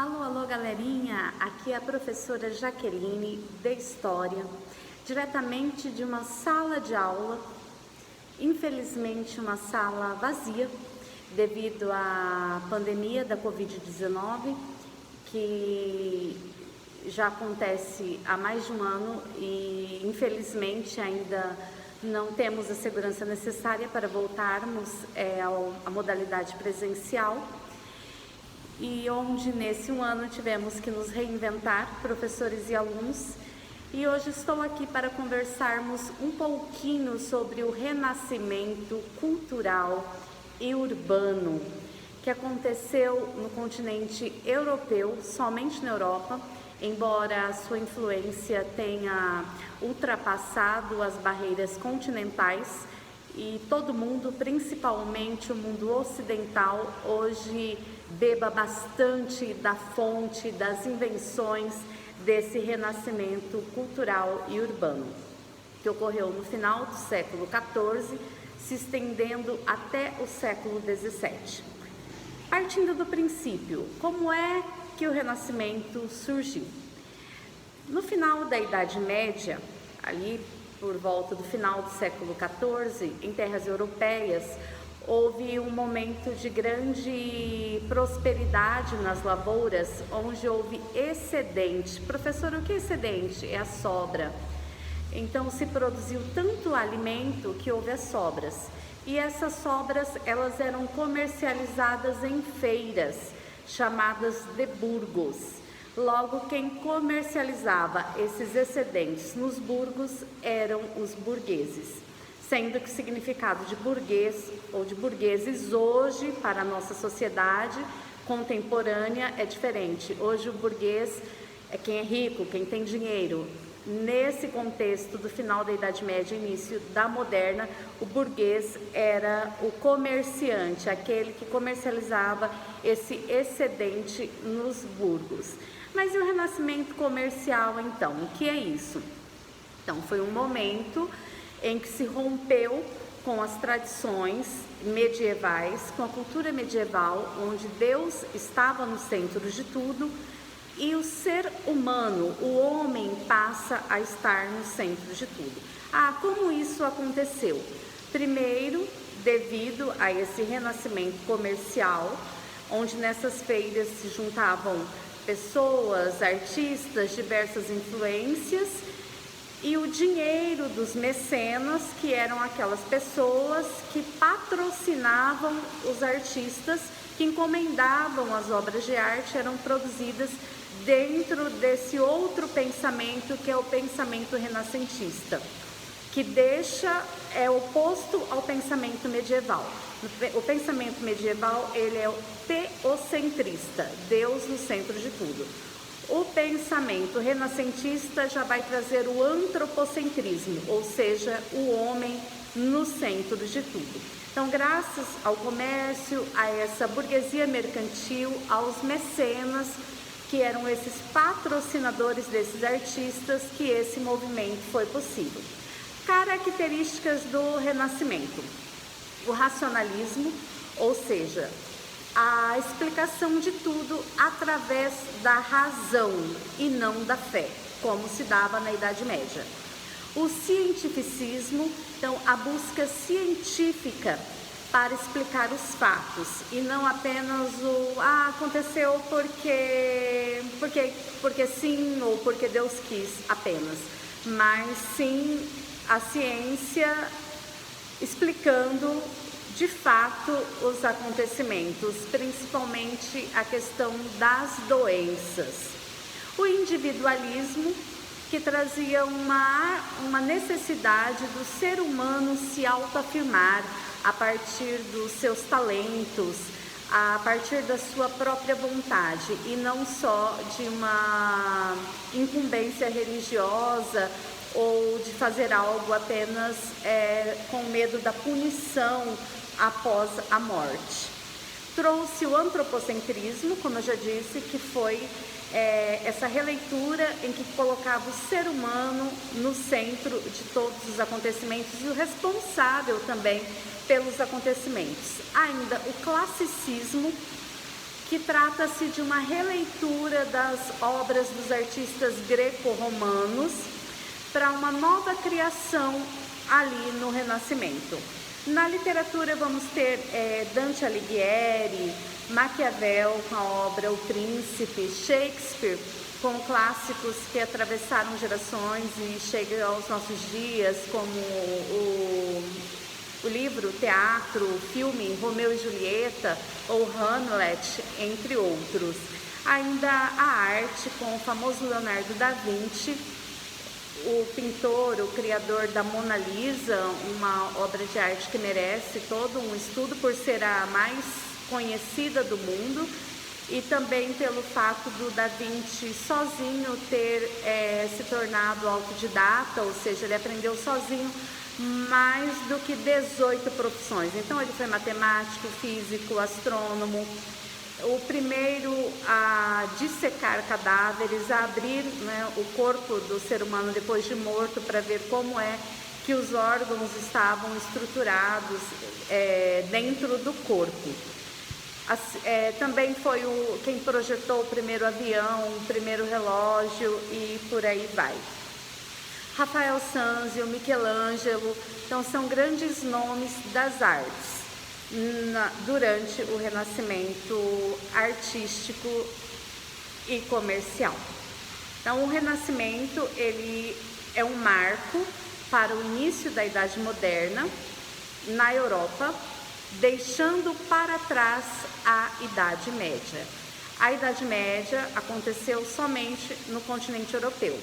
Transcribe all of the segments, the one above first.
Alô, alô, galerinha! Aqui é a professora Jaqueline de História, diretamente de uma sala de aula, infelizmente uma sala vazia, devido à pandemia da Covid-19, que já acontece há mais de um ano e infelizmente ainda não temos a segurança necessária para voltarmos à modalidade presencial. E onde nesse um ano tivemos que nos reinventar, professores e alunos. E hoje estou aqui para conversarmos um pouquinho sobre o renascimento cultural e urbano que aconteceu no continente europeu, somente na Europa, embora a sua influência tenha ultrapassado as barreiras continentais. E todo mundo, principalmente o mundo ocidental, hoje beba bastante da fonte, das invenções desse renascimento cultural e urbano, que ocorreu no final do século XIV, se estendendo até o século XVII. Partindo do princípio, como é que o Renascimento surgiu? No final da Idade Média, ali por volta do final do século XIV, em terras europeias, houve um momento de grande prosperidade nas lavouras, onde houve excedente. Professor, o que é excedente? É a sobra. Então se produziu tanto alimento que houve as sobras. E essas sobras, elas eram comercializadas em feiras, chamadas de burgos. Logo, quem comercializava esses excedentes nos burgos eram os burgueses, sendo que o significado de burguês ou de burgueses hoje, para a nossa sociedade contemporânea, é diferente. Hoje o burguês é quem é rico, quem tem dinheiro. Nesse contexto do final da Idade Média, início da moderna, o burguês era o comerciante, aquele que comercializava esse excedente nos burgos. Mas e o renascimento comercial, então? O que é isso? Então, foi um momento em que se rompeu com as tradições medievais, com a cultura medieval, onde Deus estava no centro de tudo, e o ser humano, o homem, passa a estar no centro de tudo. Como isso aconteceu? Primeiro, devido a esse renascimento comercial, onde nessas feiras se juntavam pessoas, artistas, diversas influências, e o dinheiro dos mecenas, que eram aquelas pessoas que patrocinavam os artistas, que encomendavam as obras de arte, eram produzidas dentro desse outro pensamento, que é o pensamento renascentista, que é oposto ao pensamento medieval. O pensamento medieval, ele é o teocentrista, Deus no centro de tudo. O pensamento renascentista já vai trazer o antropocentrismo, ou seja, o homem no centro de tudo. Então, graças ao comércio, a essa burguesia mercantil, aos mecenas, que eram esses patrocinadores desses artistas, que esse movimento foi possível. Características do Renascimento: o racionalismo, ou seja, a explicação de tudo através da razão e não da fé, como se dava na Idade Média. O cientificismo, então a busca científica para explicar os fatos e não apenas aconteceu porque sim ou porque Deus quis apenas, mas sim a ciência explicando de fato os acontecimentos, principalmente a questão das doenças. O individualismo, que trazia uma necessidade do ser humano se autoafirmar a partir dos seus talentos, a partir da sua própria vontade, e não só de uma incumbência religiosa ou de fazer algo apenas com medo da punição após a morte. Trouxe o antropocentrismo, como eu já disse, que foi essa releitura em que colocava o ser humano no centro de todos os acontecimentos e o responsável também pelos acontecimentos. Ainda o classicismo, que trata-se de uma releitura das obras dos artistas greco-romanos para uma nova criação ali no Renascimento. Na literatura vamos ter Dante Alighieri, Maquiavel com a obra O Príncipe, Shakespeare com clássicos que atravessaram gerações e chegam aos nossos dias, como o livro, o teatro, o filme Romeu e Julieta ou Hamlet, entre outros. Ainda a arte com o famoso Leonardo da Vinci, o pintor, o criador da Mona Lisa, uma obra de arte que merece todo um estudo por ser a mais conhecida do mundo, e também pelo fato do Da Vinci sozinho ter se tornado autodidata, ou seja, ele aprendeu sozinho mais do que 18 profissões. Então ele foi matemático, físico, astrônomo, o primeiro a dissecar cadáveres, a abrir, né, o corpo do ser humano depois de morto para ver como é que os órgãos estavam estruturados dentro do corpo. Também foi quem projetou o primeiro avião, o primeiro relógio e por aí vai. Rafael Sanzio, Michelangelo, então são grandes nomes das artes durante o Renascimento artístico e comercial. Então o Renascimento ele é um marco para o início da Idade Moderna na Europa, deixando para trás a Idade Média. A Idade Média aconteceu somente no continente europeu.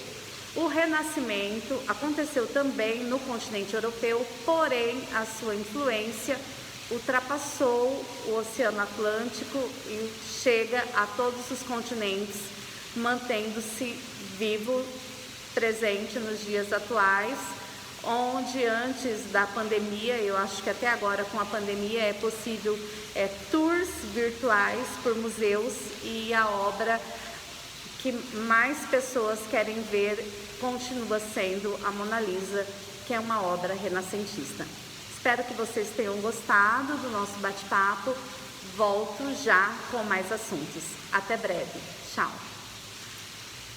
O Renascimento aconteceu também no continente europeu, porém a sua influência ultrapassou o Oceano Atlântico e chega a todos os continentes, mantendo-se vivo, presente nos dias atuais, onde antes da pandemia, eu acho que até agora com a pandemia é possível tours virtuais por museus, e a obra que mais pessoas querem ver continua sendo a Mona Lisa, que é uma obra renascentista. Espero que vocês tenham gostado do nosso bate-papo. Volto já com mais assuntos. Até breve. Tchau.